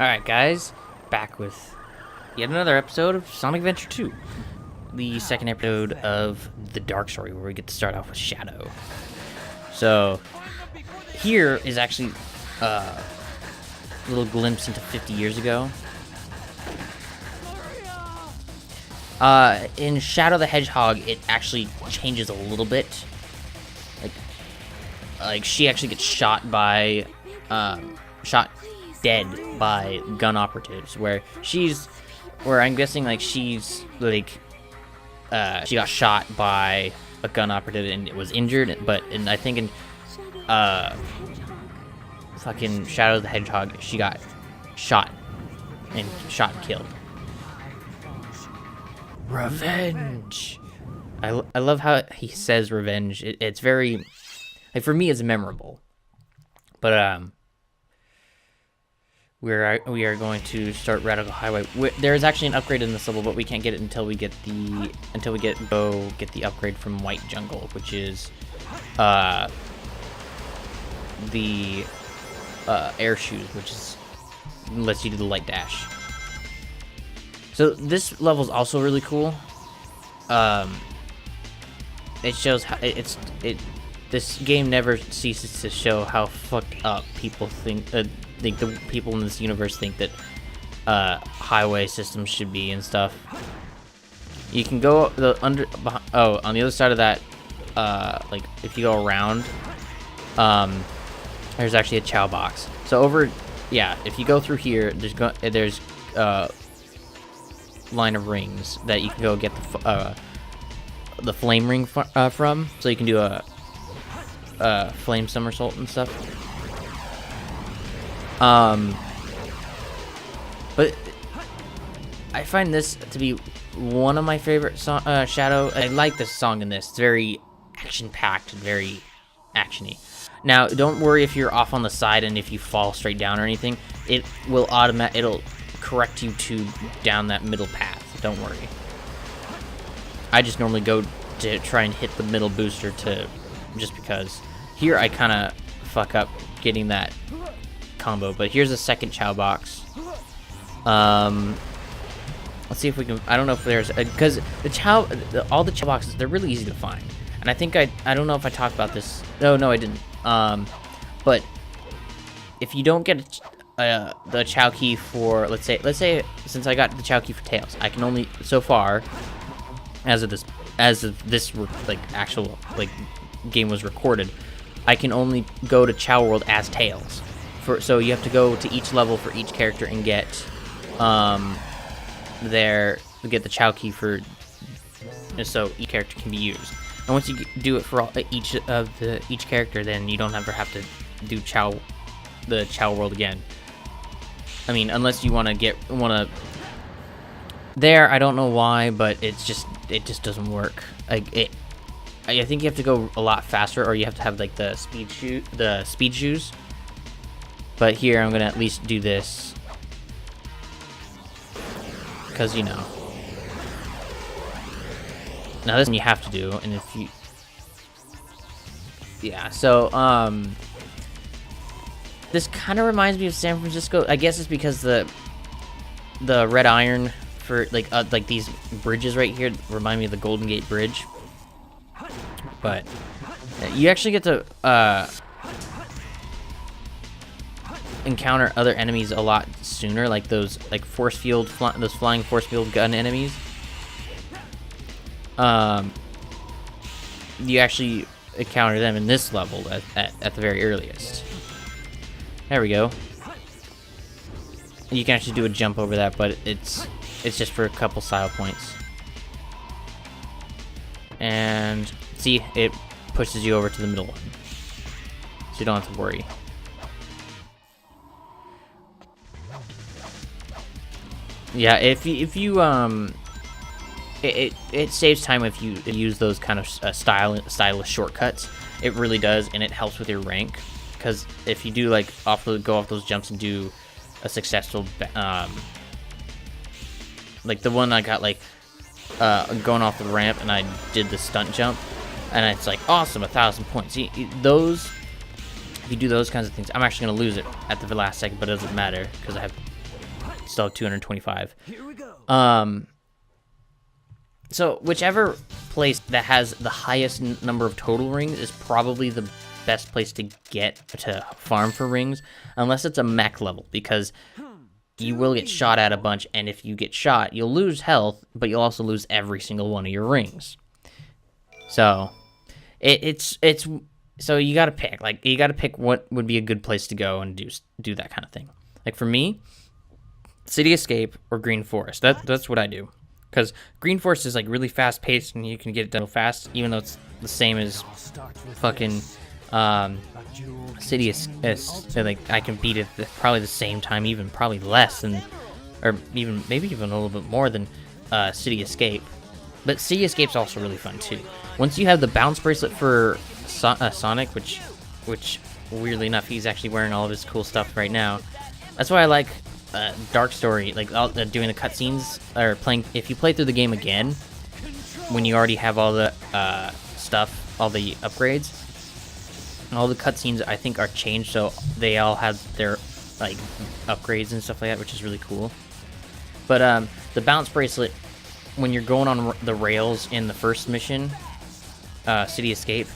Alright guys, back with yet another episode of Sonic Adventure 2. The second episode of the Dark Story, where we get to start off with Shadow. So, here is actually a little glimpse into 50 years ago. In Shadow the Hedgehog, it actually changes a little bit. Like she actually gets shot by, shot dead by gun operatives, where I'm guessing like she's like, she got shot by a gun operative and it was injured, but I think in, fucking Shadow the Hedgehog, she got shot and killed. Revenge! I love how he says revenge. It's very, like, for me it's memorable. But, we are going to start Radical Highway. There is actually an upgrade in this level, but we can't get it until we get the upgrade from White Jungle, which is the air shoes, which is lets you do the light dash. So this level is also really cool. It shows how this game never ceases to show how fucked up people think the people in this universe think that highway systems should be and stuff. You can go on the other side of that, like if you go around, there's actually a Chow box. So if you go through here, there's line of rings that you can go get the flame ring from, so you can do a flame somersault and stuff. But I find this to be one of my favorite Shadow. I like this song in this. It's very action-packed and very actiony. Now, don't worry if you're off on the side and if you fall straight down or anything. It'll correct you to down that middle path. Don't worry. I just normally go to try and hit the middle booster just because. Here I kind of fuck up getting that combo, but here's a second Chow box. Let's see if we can. I don't know if there's because all the Chow boxes, they're really easy to find, and I think I don't know if I talked about this. No, I didn't. But if you don't get the Chow key for, let's say since I got the Chow key for Tails, I can only, so far as of this like actual like game was recorded, I can only go to Chow World as Tails. So you have to go to each level for each character and get the Chow key for, so each character can be used. And once you do it for each character, then you don't ever have to do the Chow World again. I mean, unless you want to. There, I don't know why, but it just doesn't work. I think you have to go a lot faster, or you have to have like the speed shoes. But here, I'm gonna at least do this, because now this one you have to do, and if you, so this kind of reminds me of San Francisco. I guess it's because the red iron for like these bridges right here remind me of the Golden Gate Bridge. But you actually get to encounter other enemies a lot sooner, like those those flying force field gun enemies. You actually encounter them in this level at the very earliest. There we go. You can actually do a jump over that, but it's just for a couple style points. And see, it pushes you over to the middle one, so you don't have to worry. Yeah, if you it saves time if you use those kind of stylish shortcuts. It really does, and it helps with your rank, because if you do go off those jumps and do a successful like the one I got going off the ramp and I did the stunt jump, and it's like awesome, 1,000 points. If you do those kinds of things, I'm actually gonna lose it at the last second, but it doesn't matter because I have still have 225. Here we go. So whichever place that has the highest number of total rings is probably the best place to get to farm for rings, unless it's a mech level, because you will get shot at a bunch, and if you get shot, you'll lose health, but you'll also lose every single one of your rings. So it's so you gotta pick. Like, you gotta pick what would be a good place to go and do that kind of thing. Like, for me, City Escape or Green Forest. That's what I do. Because Green Forest is, like, really fast-paced, and you can get it done fast, even though it's the same as fucking City Escape. Like, I can beat it at probably the same time, even probably less than, or even maybe even a little bit more than City Escape. But City Escape's also really fun too. Once you have the bounce bracelet for Sonic, which weirdly enough, he's actually wearing all of his cool stuff right now. That's why I like Dark Story, like doing the cutscenes, or playing. If you play through the game again, when you already have all the stuff, all the upgrades, all the cutscenes I think are changed, so they all have their like upgrades and stuff like that, which is really cool. But the bounce bracelet, when you're going on the rails in the first mission, City Escape,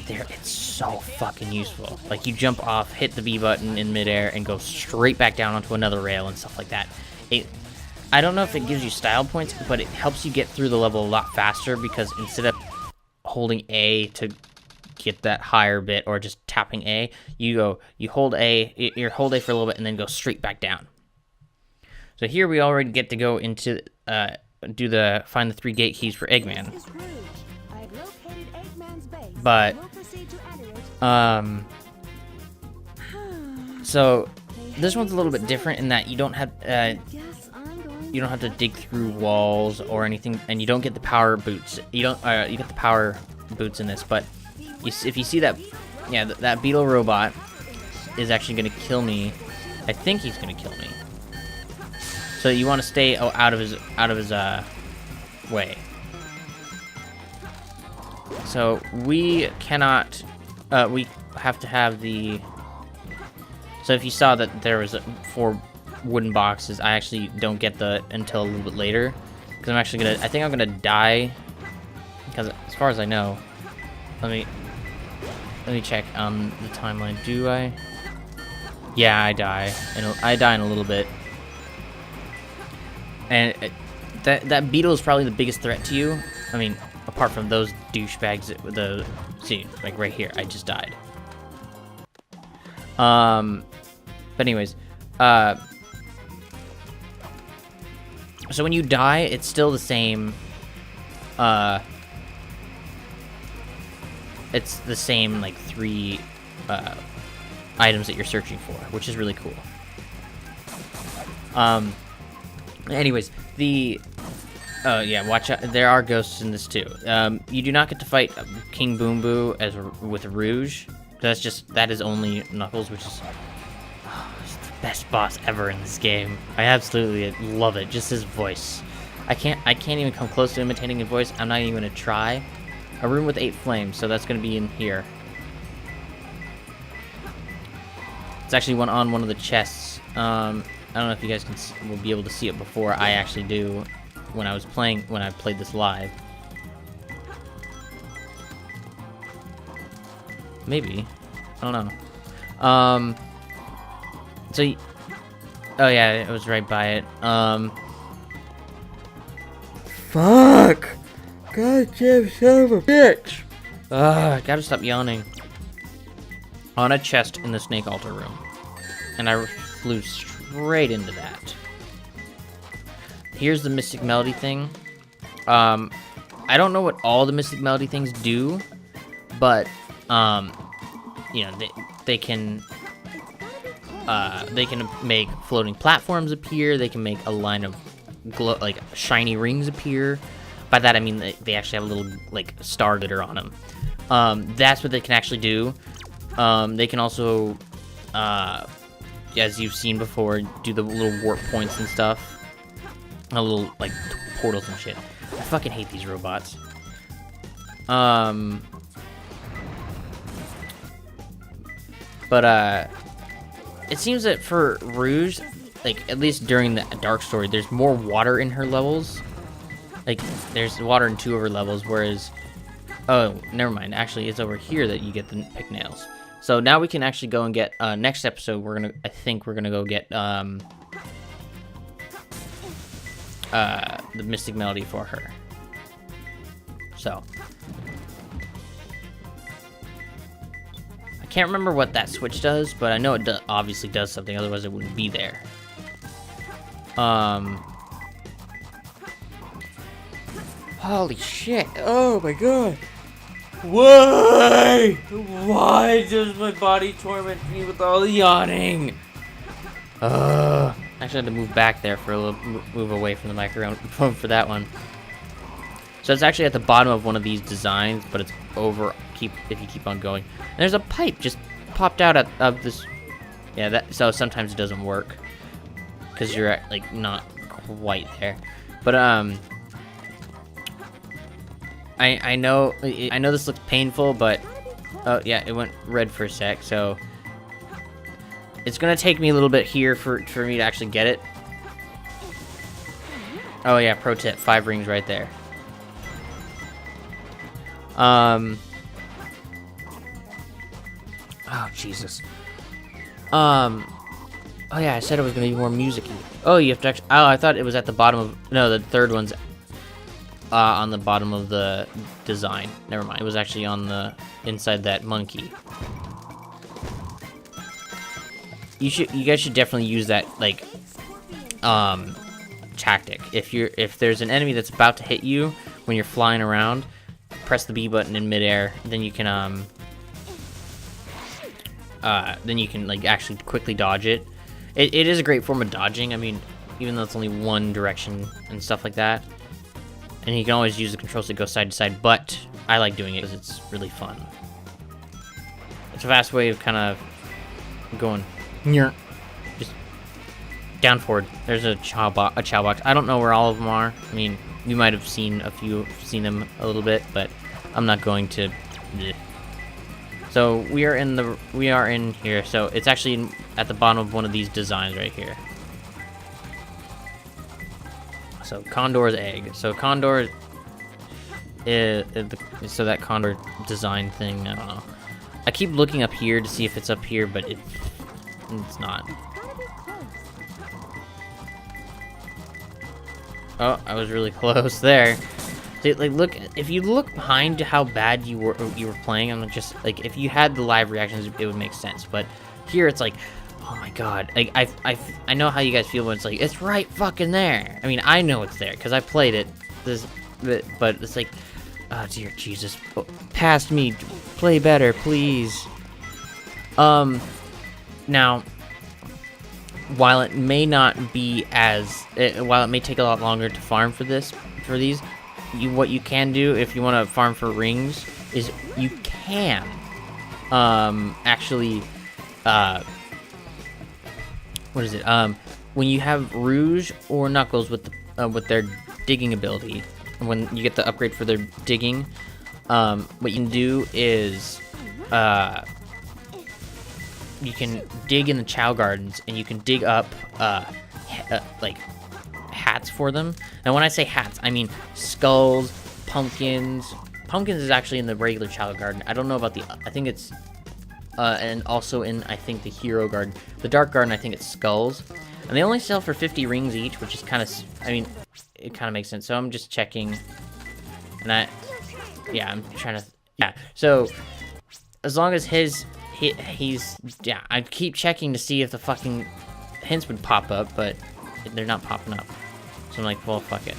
it's so fucking useful. Like, you jump off, hit the B button in midair, and go straight back down onto another rail and stuff like that. I don't know if it gives you style points, but it helps you get through the level a lot faster, because instead of holding A to get that higher bit, or just tapping A, you hold A for a little bit and then go straight back down. So here we already get to go into find the 3 gate keys for Eggman. But so this one's a little bit different in that you don't have to dig through walls or anything, and you don't get the power boots. You get the power boots in this, but if you see that, yeah, that beetle robot is actually gonna kill me. I think he's gonna kill me. So you want to stay out of his way. So we cannot. We have to have the. So if you saw that there was 4 wooden boxes, I actually don't get until a little bit later, because I'm actually gonna. I think I'm gonna die. Because as far as I know, let me check on the timeline. Do I? Yeah, I die. I die in a little bit. And that beetle is probably the biggest threat to you. I mean, apart from those douchebags, see, like right here, I just died. But anyways, so when you die, it's still the same. It's the same like 3 items that you're searching for, which is really cool. Anyways, yeah, watch out. There are ghosts in this too. You do not get to fight King Boom Boo with Rouge. That is only Knuckles, which is it's the best boss ever in this game. I absolutely love it. Just his voice. I can't even come close to imitating his voice. I'm not even gonna try. A room with 8 flames, so that's gonna be in here. It's actually on one of the chests. I don't know if you guys will be able to see it before I actually do when I played this live. Maybe. I don't know. So, oh yeah, it was right by it. Fuck! Goddamn son of a bitch! I gotta stop yawning. On a chest in the Snake Altar room. And I flew straight into that. Here's the Mystic Melody thing. I don't know what all the Mystic Melody things do, but you know, they can make floating platforms appear. They can make a line of like shiny rings appear. By that I mean they actually have a little like star glitter on them. That's what they can actually do. They can also, as you've seen before, do the little warp points and stuff. A little like portals and shit. I fucking hate these robots. But it seems that for Rouge, like, at least during the Dark story, there's more water in her levels. Like, there's water in 2 of her levels, whereas... Oh, never mind. Actually, it's over here that you get the pick nails. So now we can actually go and get... next episode, I think we're gonna go get, the Mystic Melody for her. So... I can't remember what that switch does, but I know it obviously does something, otherwise it wouldn't be there. Holy shit. Oh my god. Why? Why does my body torment me with all the yawning? I actually had to move back there for a little, move away from the microphone for that one. So it's actually at the bottom of one of these designs, but it's over if you keep on going. And there's a pipe just popped out of this. Yeah, so sometimes it doesn't work because you're like not quite there. But I know this looks painful, but oh yeah, it went red for a sec. So it's gonna take me a little bit here for me to actually get it. Oh yeah, pro tip: 5 rings right there. Oh, Jesus. Oh, yeah, I said it was going to be more music-y. Oh, you have to actually... Oh, I thought it was at the bottom of... No, the third one's on the bottom of the design. Never mind. It was actually on the... inside that monkey. You guys should definitely use that, like... tactic. If there's an enemy that's about to hit you when you're flying around, press the B button in midair, then you can, like, actually quickly dodge it. It is a great form of dodging. I mean, even though it's only one direction and stuff like that. And you can always use the controls to go side to side, but I like doing it because it's really fun. It's a fast way of kind of going, just down forward. There's a chow box. I don't know where all of them are. I mean, you might have seen them a little bit, but I'm not going to. Bleh. So we are in here. So it's actually at the bottom of one of these designs right here. So Condor's egg. So Condor is so that Condor design thing. I don't know. I keep looking up here to see if it's up here, but it's not. Oh, I was really close there. See, like, look, if you look behind how bad you were playing, I'm just like, if you had the live reactions, it would make sense. But here, it's like, oh my god, like I know how you guys feel when it's like it's right fucking there. I mean, I know it's there because I played it. But it's like, oh dear Jesus, past me, play better, please. Now. While it may not be while it may take a lot longer to farm for these, what you can do if you want to farm for rings is you can actually what is it? When you have Rouge or Knuckles with their digging ability, when you get the upgrade for their digging, what you can do is you can dig in the Chow Gardens, and you can dig up, like, hats for them. And when I say hats, I mean skulls, pumpkins. Pumpkins is actually in the regular Chow Garden. I don't know about I think it's, and also in, I think, the Hero Garden. The Dark Garden, I think it's skulls. And they only sell for 50 rings each, which is kind of, I mean, it kind of makes sense. So I'm just checking, and I'm trying to, so as long as I keep checking to see if the fucking hints would pop up, but they're not popping up. So I'm like, well, fuck it.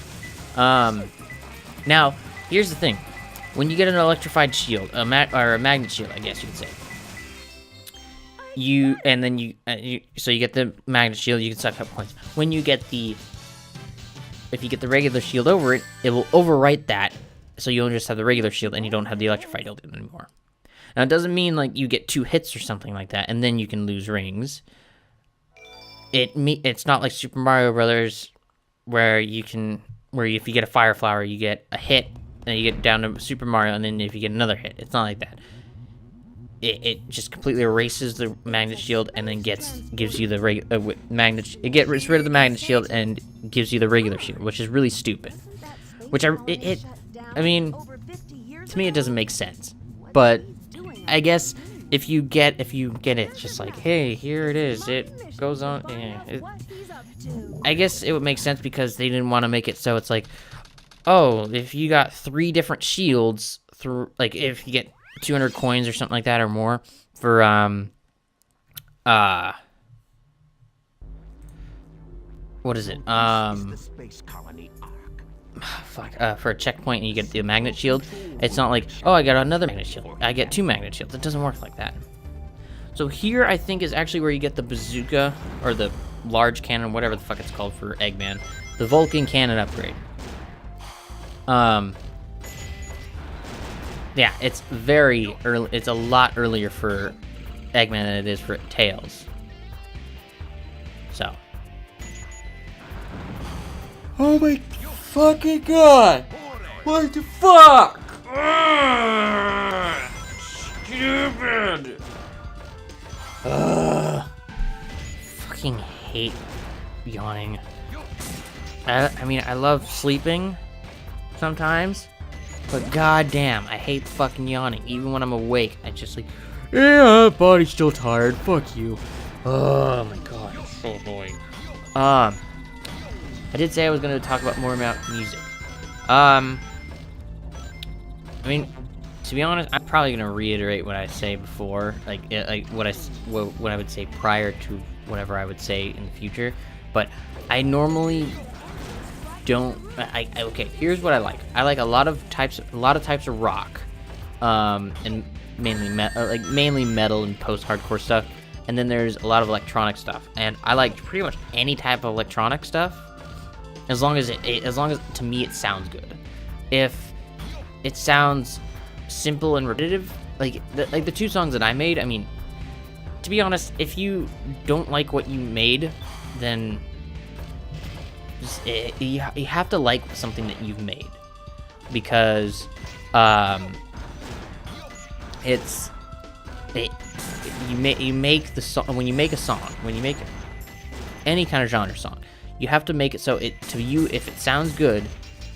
Now, here's the thing. When you get an electrified shield, or a magnet shield, I guess you could say, so you get the magnet shield, you can suck up points. When you get if you get the regular shield over it, it will overwrite that, so you only just have the regular shield and you don't have the electrified shield anymore. Now, it doesn't mean, like, you get 2 hits or something like that, and then you can lose rings. It's not like Super Mario Brothers, where if you get a Fire Flower, you get a hit, then you get down to Super Mario, and then if you get another hit. It's not like that. it just completely erases the magnet shield and then gives you the magnet. It gets rid of the magnet shield and gives you the regular shield, which is really stupid. Which I mean, to me it doesn't make sense. But I guess if you get it, just like, hey, here it is. It goes on. I guess it would make sense because they didn't want to make it so it's like, oh, if you got 3 different shields through, like, if you get 200 coins or something like that or more for what is it? Space Colony ARK. Fuck, for a checkpoint and you get the magnet shield, it's not like, oh, I got another magnet shield. I get 2 magnet shields. It doesn't work like that. So here I think is actually where you get the bazooka or the large cannon, whatever the fuck it's called for Eggman, the Vulcan cannon upgrade. Yeah, it's very early. It's a lot earlier for Eggman than it is for Tails. So. Oh my fucking god! What the fuck? Stupid! Fucking hate yawning. I mean, I love sleeping sometimes. But goddamn, I hate fucking yawning. Even when I'm awake, I just like, yeah, body's still tired. Fuck you. Oh my god, it's so annoying. I did say I was gonna talk about more about music. I mean, to be honest, I'm probably gonna reiterate what I say before, like what I would say prior to whatever I would say in the future. But I normally don't. Okay. Here's what I like. I like a lot of types of rock, and mainly metal and post-hardcore stuff. And then there's a lot of electronic stuff, and I like pretty much any type of electronic stuff, as long as to me it sounds good. If it sounds simple and repetitive, like the 2 songs that I made. I mean, to be honest, if you don't like what you made, then you have to like something that you've made, because you make the song. When you make a song, when you make any kind of genre song, you have to make it so to you, if it sounds good,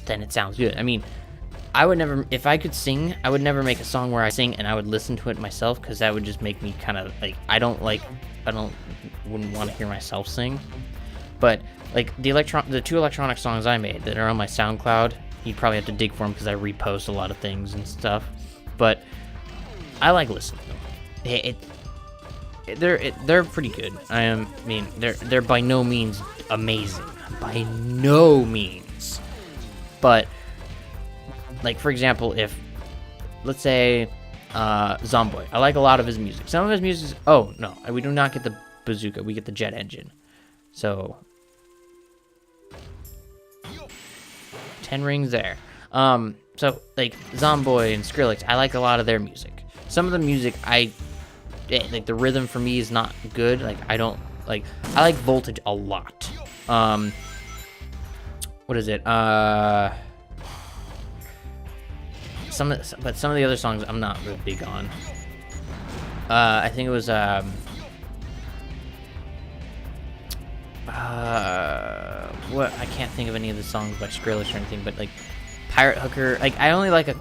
then it sounds good. I mean, I would never, if I could sing, I would never make a song where I sing and I would listen to it myself, because that would just make me kind of like, wouldn't want to hear myself sing. But like the 2 electronic songs I made that are on my SoundCloud, you'd probably have to dig for them because I repost a lot of things and stuff. But I like listening to them. They're pretty good. I mean, they're by no means amazing, by no means. But like, for example, if let's say Zomboy, I like a lot of his music. Some of his music. Oh no, we do not get the bazooka. We get the jet engine. So 10 rings there. So like Zomboy and Skrillex, I like a lot of their music. Some of the music like the rhythm for me is not good. Like I like Voltage a lot. What is it? Some of the other songs I'm not really big on. I think it was what, I can't think of any of the songs by Skrillex or anything, but like Pirate Hooker, like I only like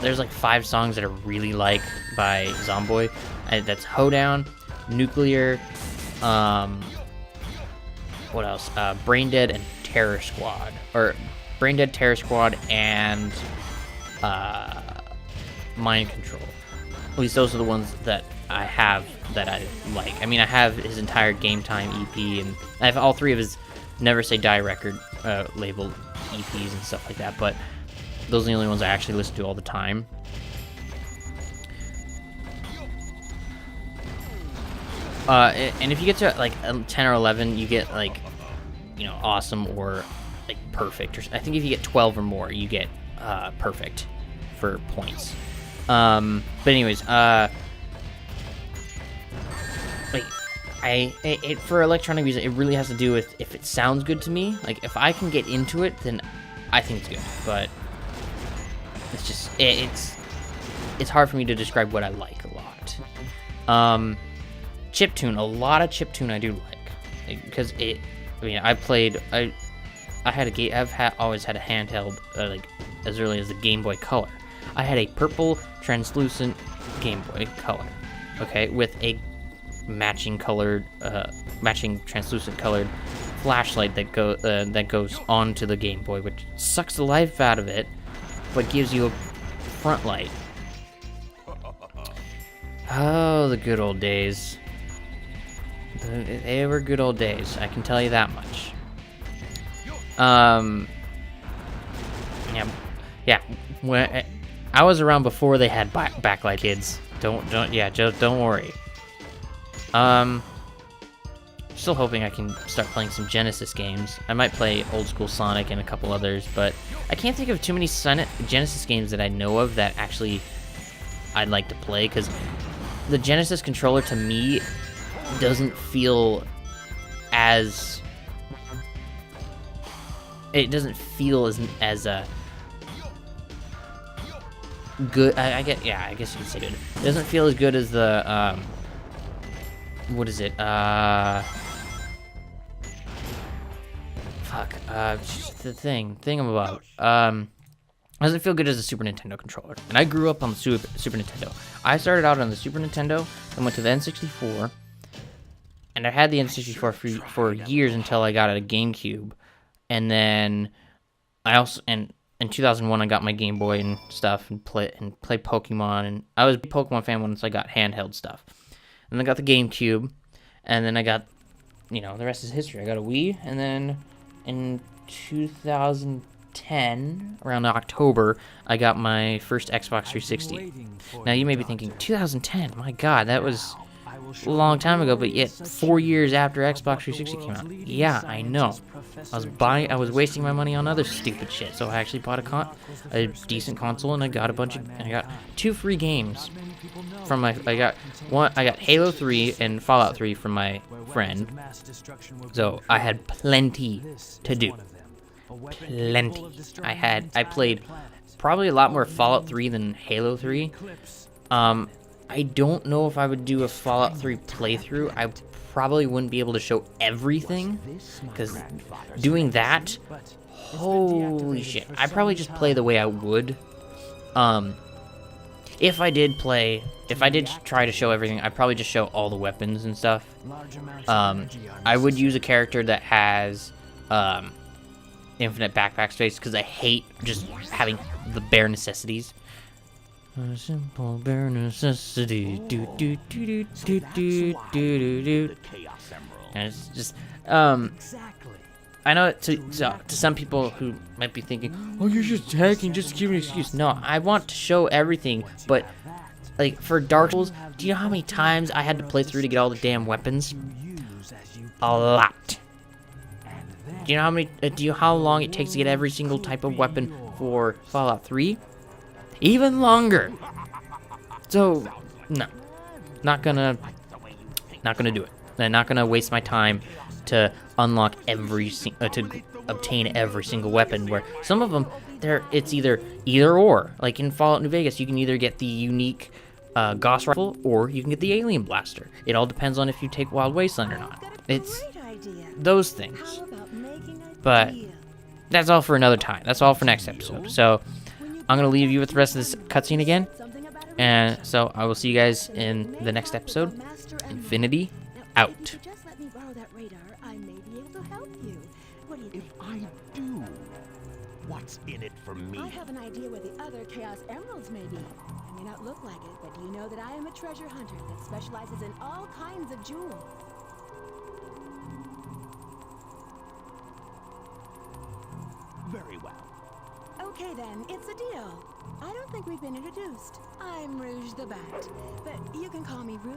there's like 5 songs that I really like by Zomboy. That's Hoedown, Nuclear, what else? Brain Dead and Terror Squad, or Brain Dead, Terror Squad, and Mind Control. At least those are the ones that I have that I like. I mean, I have his entire Game Time EP, and I have all 3 of his Never Say Die record labeled EPs and stuff like that, but those are the only ones I actually listen to all the time. And if you get to like 10 or 11, you get like, you know, awesome or like perfect. Or I think if you get 12 or more, you get perfect for points. But anyways, like for electronic music, it really has to do with if it sounds good to me. Like if I can get into it, then I think it's good. But it's just it's hard for me to describe what I like a lot. Chiptune, a lot of chiptune I do like, because I mean, always had a handheld, like as early as the Game Boy Color. I had a purple translucent Game Boy Color, okay, with a matching translucent colored flashlight that goes onto the Game Boy, which sucks the life out of it, but gives you a front light. Oh, the good old days. They were good old days, I can tell you that much. Yeah. When I was around before they had backlight, kids. Don't worry. Still hoping I can start playing some Genesis games. I might play old school Sonic and a couple others, but I can't think of too many Genesis games that I know of that actually I'd like to play, because the Genesis controller to me doesn't feel as good. I guess you could say good. It doesn't feel as good as the what is it? The thingamabob. Doesn't feel good as a Super Nintendo controller. And I grew up on the Super Nintendo. I started out on the Super Nintendo and went to the N64. And I had the N64 for years until I got a GameCube. And then in 2001 I got my Game Boy and stuff and play Pokemon, and I was a Pokemon fan once I got handheld stuff. And then I got the GameCube, and then I got, the rest is history. I got a Wii, and then in 2010, around October, I got my first Xbox 360. Now you may be thinking, 2010, my god, that was a long time ago, but yet 4 years after Xbox 360 came out. Yeah, I know. I was wasting my money on other stupid shit, so I actually bought a decent console, and I got I got 2 free games from I got Halo 3 and Fallout 3 from my friend. So I had plenty to do. Plenty. I played probably a lot more Fallout 3 than Halo 3. I don't know if I would do a Fallout 3 playthrough. I probably wouldn't be able to show everything, because doing that, holy shit. I'd probably just play the way I would. If I did try to show everything, I'd probably just show all the weapons and stuff. I would use a character that has infinite backpack space, because I hate just having the bare necessities. A simple bare necessity. And it's just I know to some people who might be thinking, oh, you're just hacking just to give me an excuse. No, I want to show everything, but like for Dark Souls, do you know how many times I had to play through to get all the damn weapons? A lot. Do you know how long it takes to get every single type of weapon for Fallout 3? Even longer. So, no. Not gonna do it. I'm not gonna waste my time to unlock to obtain every single weapon, where some of them, it's either or. Like in Fallout New Vegas, you can either get the unique Gauss Rifle, or you can get the Alien Blaster. It all depends on if you take Wild Wasteland or not. It's those things. But that's all for another time. That's all for next episode. So I'm going to leave you with the rest of this cutscene again. And so I will see you guys in the next episode. Infinity out. Just let me borrow that radar. I may be able to help you. What do you think? If I do, what's in it for me? I have an idea where the other Chaos Emeralds may be. I may not look like it, but do you know that I am a treasure hunter that specializes in all kinds of jewels? Very well. Okay then, it's a deal. I don't think we've been introduced. I'm Rouge the Bat, but you can call me Rouge.